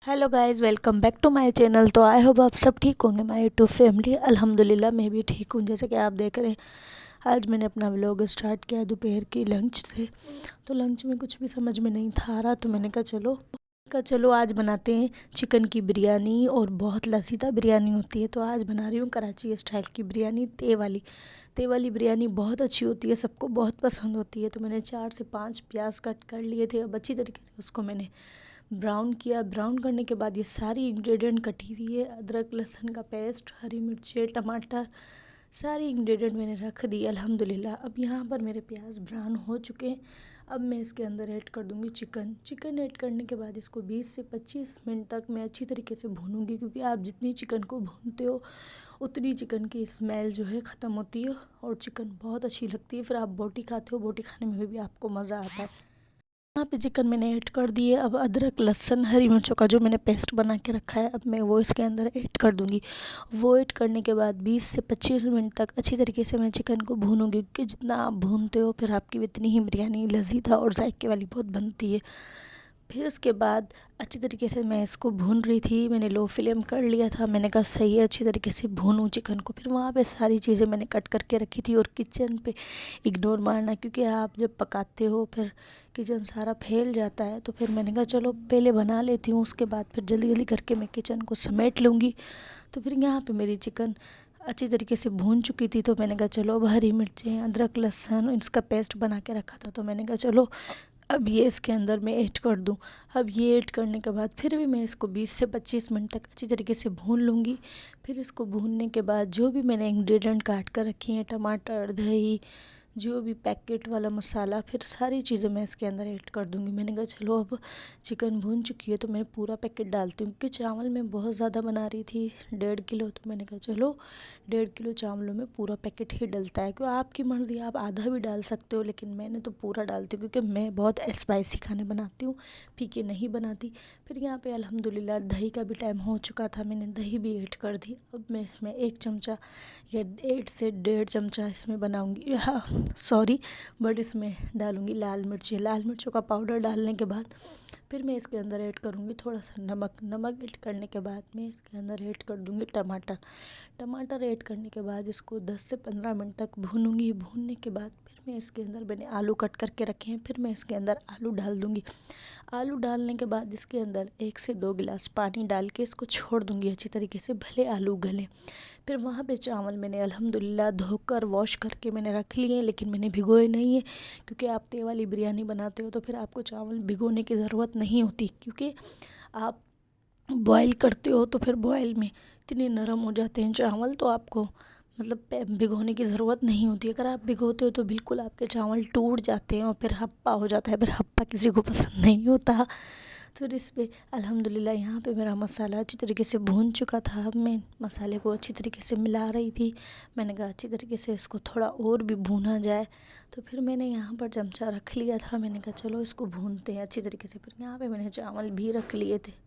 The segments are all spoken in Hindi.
Hello guys, welcome back to my channel. तो आई होप आप सब ठीक होंगे। माय यूट्यूब फैमिली अल्हम्दुलिल्लाह मैं भी ठीक हूँ। जैसे कि आप देख रहे हैं, आज मैंने अपना व्लॉग स्टार्ट किया दोपहर की लंच से। तो लंच में कुछ भी समझ में नहीं था आ रहा, तो मैंने कहा चलो आज बनाते हैं चिकन की बिरयानी। और बहुत लजीदा बिरयानी होती है। तो आज बना रही हूँ कराची स्टाइल की बिरयानी, ते वाली बिरयानी बहुत अच्छी होती है, सबको बहुत पसंद होती है। तो मैंने 4 से 5 प्याज कट कर लिए थे। अब अच्छी तरीके से उसको मैंने ब्राउन किया। ब्राउन करने के बाद ये सारी इंग्रेडिएंट कटी हुई है, अदरक लहसुन का पेस्ट, हरी मिर्चें, टमाटर, सारी इंग्रेडिएंट मैंने रख दी अल्हम्दुलिल्लाह। अब यहाँ पर मेरे प्याज ब्राउन हो चुके हैं। अब मैं इसके अंदर ऐड कर दूँगी चिकन ऐड करने के बाद इसको 20 से 25 मिनट तक मैं अच्छी तरीके से भूनूंगी, क्योंकि आप जितनी चिकन को भूनते हो उतनी चिकन की स्मेल जो है ख़त्म होती है और चिकन बहुत अच्छी लगती है। फिर आप बोटी खाते हो, बोटी खाने में भी आपको मज़ा आता है। यहाँ पे चिकन मैंने ऐड कर दिए। अब अदरक लहसुन हरी मिर्चों का जो मैंने पेस्ट बना के रखा है, अब मैं वो इसके अंदर ऐड कर दूँगी। वो ऐड करने के बाद 20 से 25 मिनट तक अच्छी तरीके से मैं चिकन को भूनूंगी, क्योंकि जितना आप भूनते हो फिर आपकी उतनी ही बिरयानी लजीदा और जायके वाली बहुत बनती है। फिर उसके बाद अच्छी तरीके से मैं इसको भून रही थी। मैंने लो फ्लेम कर लिया था। मैंने कहा सही है, अच्छी तरीके से भूनूं चिकन को। फिर वहाँ पे सारी चीज़ें मैंने कट करके रखी थी। और किचन पे इग्नोर मारना, क्योंकि आप जब पकाते हो फिर किचन सारा फैल जाता है। तो फिर मैंने कहा चलो पहले बना लेती हूँ, उसके बाद फिर जल्दी जल्दी करके मैं किचन को समेट लूँगी। तो फिर यहाँ पर मेरी चिकन अच्छी तरीके से भून चुकी थी। तो मैंने कहा चलो अब हरी मिर्चें, अदरक लहसुन, इसका पेस्ट बना के रखा था, तो मैंने कहा चलो अब ये इसके अंदर मैं ऐड कर दूं। अब ये ऐड करने के बाद फिर भी मैं इसको 20 से 25 मिनट तक अच्छी तरीके से भून लूँगी। फिर इसको भूनने के बाद जो भी मैंने इंग्रेडिएंट काट कर रखी हैं, टमाटर, दही, जो भी पैकेट वाला मसाला, फिर सारी चीज़ें मैं इसके अंदर ऐड कर दूँगी। मैंने कहा चलो अब चिकन भून चुकी है तो मैं पूरा पैकेट डालती हूँ, क्योंकि चावल मैं बहुत ज़्यादा बना रही थी 1.5 किलो। तो मैंने कहा चलो 1.5 किलो चावलों में पूरा पैकेट ही डलता है। क्यों, आपकी मर्ज़ी, आप आधा भी डाल सकते हो, लेकिन मैंने तो पूरा डालती हूँ, क्योंकि मैं बहुत स्पाइसी खाने बनाती हूँ, फीके नहीं बनाती। फिर यहाँ पे अल्हम्दुलिल्लाह दही का भी टाइम हो चुका था, मैंने दही भी ऐड कर दी। अब मैं इसमें 1 चमचा या 1 से 1.5 चमचा इसमें बनाऊँगी, हाँ सॉरी, बट इसमें डालूँगी लाल मिर्चों का पाउडर। डालने के बाद फिर मैं इसके अंदर ऐड करूँगी थोड़ा सा नमक ऐड करने के बाद मैं इसके अंदर ऐड कर दूँगी टमाटर ऐड करने के बाद इसको 10 से 15 मिनट तक भूनूंगी। भूनने के बाद फिर मैं इसके अंदर, मैंने आलू कट करके रखे हैं, फिर मैं इसके अंदर आलू डाल दूँगी। आलू डालने के बाद इसके अंदर 1 से 2 गिलास पानी डाल के इसको छोड़ दूँगी अच्छी तरीके से, भले आलू गले। फिर वहाँ पे चावल मैंने अल्हम्दुलिल्लाह धोकर वॉश करके मैंने रख लिए हैं, लेकिन मैंने भिगोए नहीं है, क्योंकि आप ते वाली बिरयानी बनाते हो तो फिर आपको चावल भिगोने की ज़रूरत नहीं होती, क्योंकि आप बॉयल करते हो तो फिर बॉयल में इतने नरम हो जाते हैं चावल, तो आपको मतलब भिगोने की ज़रूरत नहीं होती। अगर आप भिगोते हो तो बिल्कुल आपके चावल टूट जाते हैं और फिर हप्पा हो जाता है। फिर हप्पा किसी को पसंद नहीं होता। तो इस पे अल्हम्दुलिल्लाह यहाँ पे मेरा मसाला अच्छी तरीके से भून चुका था। अब मैं मसाले को अच्छी तरीके से मिला रही थी। मैंने कहा अच्छी तरीके से इसको थोड़ा और भी भूना जाए। तो फिर मैंने यहाँ पर चमचा रख लिया था। मैंने कहा चलो इसको भूनते हैं अच्छी तरीके से। फिर यहाँ पे मैंने चावल भी रख लिए थे।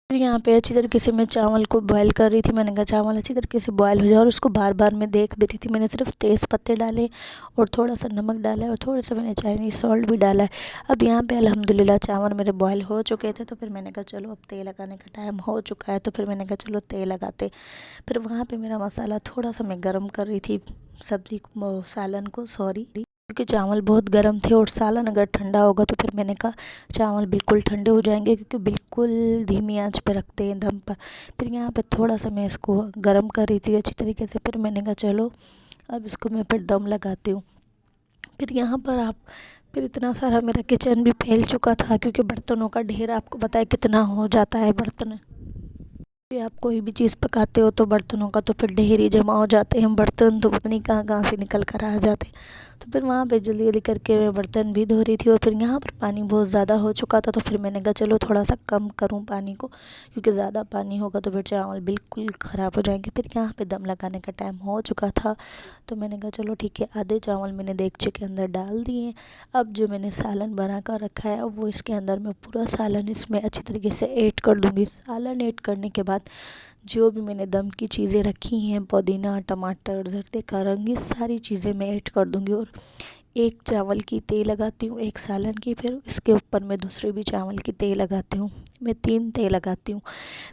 फिर यहाँ पे अच्छी तरीके से मैं चावल को बॉयल कर रही थी। मैंने कहा चावल अच्छी तरीके से बॉयल हो जाए, और उसको बार बार मैं देख भी रही थी। मैंने सिर्फ तेज़ पत्ते डाले और थोड़ा सा नमक डाला है, और थोड़ा सा मैंने चाइनीज़ सॉल्ट भी डाला है। अब यहाँ पे अल्हम्दुलिल्लाह चावल मेरे बॉयल हो चुके थे। तो फिर मैंने कहा चलो अब तेल लगाने का टाइम हो चुका है। तो फिर मैंने कहा चलो तेल लगाते। फिर वहाँ पर मेरा मसाला थोड़ा सा मैं गर्म कर रही थी, सब्ज़ी सालन को, सॉरी, क्योंकि चावल बहुत गर्म थे और सालन अगर ठंडा होगा तो फिर मैंने कहा चावल बिल्कुल ठंडे हो जाएंगे, क्योंकि बिल्कुल धीमी आंच पे रखते हैं दम पर। फिर यहाँ पे थोड़ा सा मैं इसको गर्म कर रही थी अच्छी तरीके से। फिर मैंने कहा चलो अब इसको मैं फिर दम लगाती हूँ। फिर यहाँ पर फिर इतना सारा मेरा किचन भी फैल चुका था, क्योंकि बर्तनों का ढेर आपको पता है कितना हो जाता है। बर्तन आप कोई भी चीज़ पकाते हो तो बर्तनों का तो फिर ढेर ही जमा हो जाते हैं। बर्तन तो पता नहीं कहाँ कहाँ से निकल कर आ जाते हैं। तो फिर वहाँ पे जल्दी जल्दी करके मैं बर्तन भी धो रही थी। और फिर यहाँ पर पानी बहुत ज़्यादा हो चुका था। तो फिर मैंने कहा चलो थोड़ा सा कम करूँ पानी को, क्योंकि ज़्यादा पानी होगा तो फिर चावल बिल्कुल ख़राब हो जाएंगे। फिर यहाँ पर दम लगाने का टाइम हो चुका था। तो मैंने कहा चलो ठीक है, आधे चावल मैंने देगचे के अंदर डाल दिए। अब जो मैंने सालन बना कर रखा है, अब वो इसके अंदर मैं पूरा सालन इसमें अच्छी तरीके से ऐड कर दूँगी। सालन ऐड करने के बाद जो भी मैंने दम की चीज़ें रखी हैं, पुदीना, टमाटर, ज़रदे का रंग, ये सारी चीज़ें मैं ऐड कर दूँगी। और एक चावल की तय लगाती हूँ, एक सालन की, फिर इसके ऊपर मैं दूसरे भी चावल की तय लगाती हूँ। मैं 3 तय लगाती हूँ।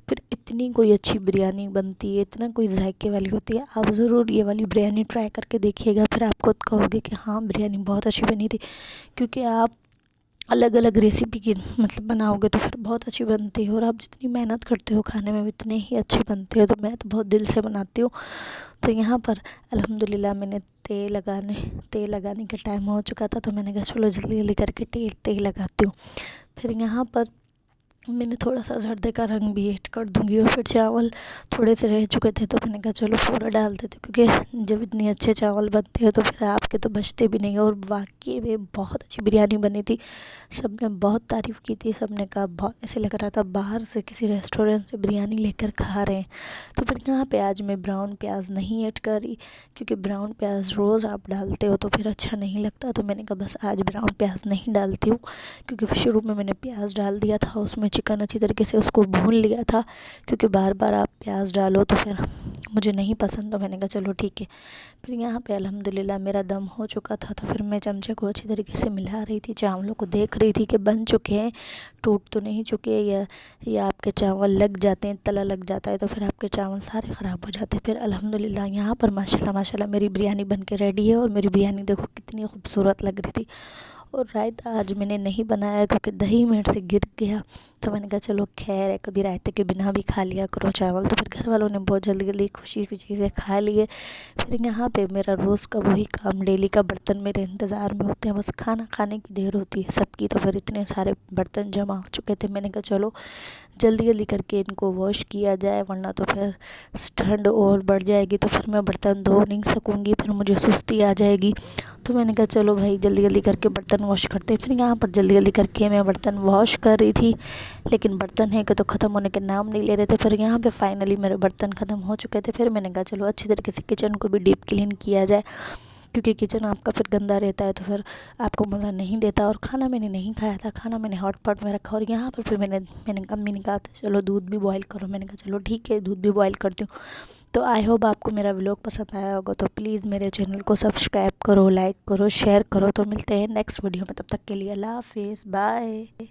फिर इतनी कोई अच्छी बिरयानी बनती है, इतना कोई जायके वाली होती है। आप ज़रूर ये वाली बिरयानी ट्राई करके देखिएगा, फिर आप खुद कहोगे कि हाँ बिरयानी बहुत अच्छी बनी थी। क्योंकि आप अलग अलग रेसिपी की मतलब बनाओगे तो फिर बहुत अच्छी बनती है, और आप जितनी मेहनत करते हो खाने में उतने ही अच्छे बनते हो। तो मैं तो बहुत दिल से बनाती हूँ। तो यहाँ पर अल्हम्दुलिल्लाह मैंने तेल लगाने का टाइम हो चुका था, तो मैंने कहा चलो जल्दी जल्दी करके तेल लगाती हूँ। फिर यहाँ पर मैंने थोड़ा सा जर्दे का रंग भी ऐड कर दूँगी, और फिर चावल थोड़े से रह चुके थे तो मैंने कहा चलो पूरा डाल देते, क्योंकि जब इतने अच्छे चावल बनते हैं तो फिर आपके तो बचते भी नहीं। और वाकई में बहुत अच्छी बिरयानी बनी थी। सब ने बहुत तारीफ़ की थी, सब ने कहा बहुत ऐसे लग रहा था बाहर से किसी रेस्टोरेंट से बिरयानी लेकर खा रहे हैं। तो फिर यहाँ पे आज मैं ब्राउन प्याज नहीं ऐड करी, क्योंकि ब्राउन प्याज रोज़ आप डालते हो तो फिर अच्छा नहीं लगता। तो मैंने कहा बस आज ब्राउन प्याज नहीं डालती हूँ, क्योंकि शुरू में मैंने प्याज डाल दिया था, उसमें चिकन अच्छी तरीके से उसको भून लिया था। क्योंकि बार बार आप प्याज डालो तो फिर मुझे नहीं पसंद, तो मैंने कहा चलो ठीक है। फिर यहाँ पे अल्हम्दुलिल्लाह मेरा दम हो चुका था, तो फिर मैं चमचे को अच्छी तरीके से मिला रही थी, चावलों को देख रही थी कि बन चुके हैं, टूट तो नहीं चुके, या आपके चावल लग जाते हैं, तला लग जाता है तो फिर आपके चावल सारे ख़राब हो जाते हैं। फिर अल्हम्दुलिल्लाह यहाँ पर माशाल्लाह माशाल्लाह मेरी बिरयानी बन के रेडी है, और मेरी बिरयानी देखो कितनी खूबसूरत लग रही थी। और रायता आज मैंने नहीं बनाया, क्योंकि दही मेरे से गिर गया। तो मैंने कहा चलो खैर है, कभी रायते के बिना भी खा लिया करो चावल। तो फिर घर वालों ने बहुत जल्दी जल्दी खुशी खुशी से खा लिए। फिर यहाँ पे मेरा रोज़ का वही काम, डेली का बर्तन मेरे इंतज़ार में होते हैं, बस खाना खाने की देर होती है सबकी। तो फिर इतने सारे बर्तन जमा हो चुके थे, मैंने कहा चलो जल्दी जल्दी करके इनको वॉश किया जाए, वरना तो फिर ठंड और बढ़ जाएगी तो फिर मैं बर्तन धो नहीं सकूँगी, फिर मुझे सुस्ती आ जाएगी। तो मैंने कहा चलो भाई जल्दी जल्दी करके बर्तन वॉश करते हैं। फिर यहाँ पर जल्दी जल्दी करके मैं बर्तन वॉश कर रही थी, लेकिन बर्तन है कि तो ख़त्म होने के नाम नहीं ले रहे थे। फिर यहाँ पे फाइनली मेरे बर्तन ख़त्म हो चुके थे। फिर मैंने कहा चलो अच्छी तरीके से किचन को भी डीप क्लीन किया जाए, क्योंकि किचन आपका फिर गंदा रहता है तो फिर आपको मज़ा नहीं देता। और खाना मैंने नहीं खाया था, खाना मैंने हॉट पॉट में रखा। और यहाँ पर फिर मैंने अम्मी ने कहा था चलो दूध भी बॉईल करो, मैंने कहा चलो ठीक है दूध भी बॉईल करती हूँ। तो आई होप आपको मेरा व्लॉग पसंद आया होगा, तो प्लीज़ मेरे चैनल को सब्सक्राइब करो, लाइक करो, शेयर करो। तो मिलते हैं नेक्स्ट वीडियो में, तब तक के लिए अल्लाह हाफिज़, बाय।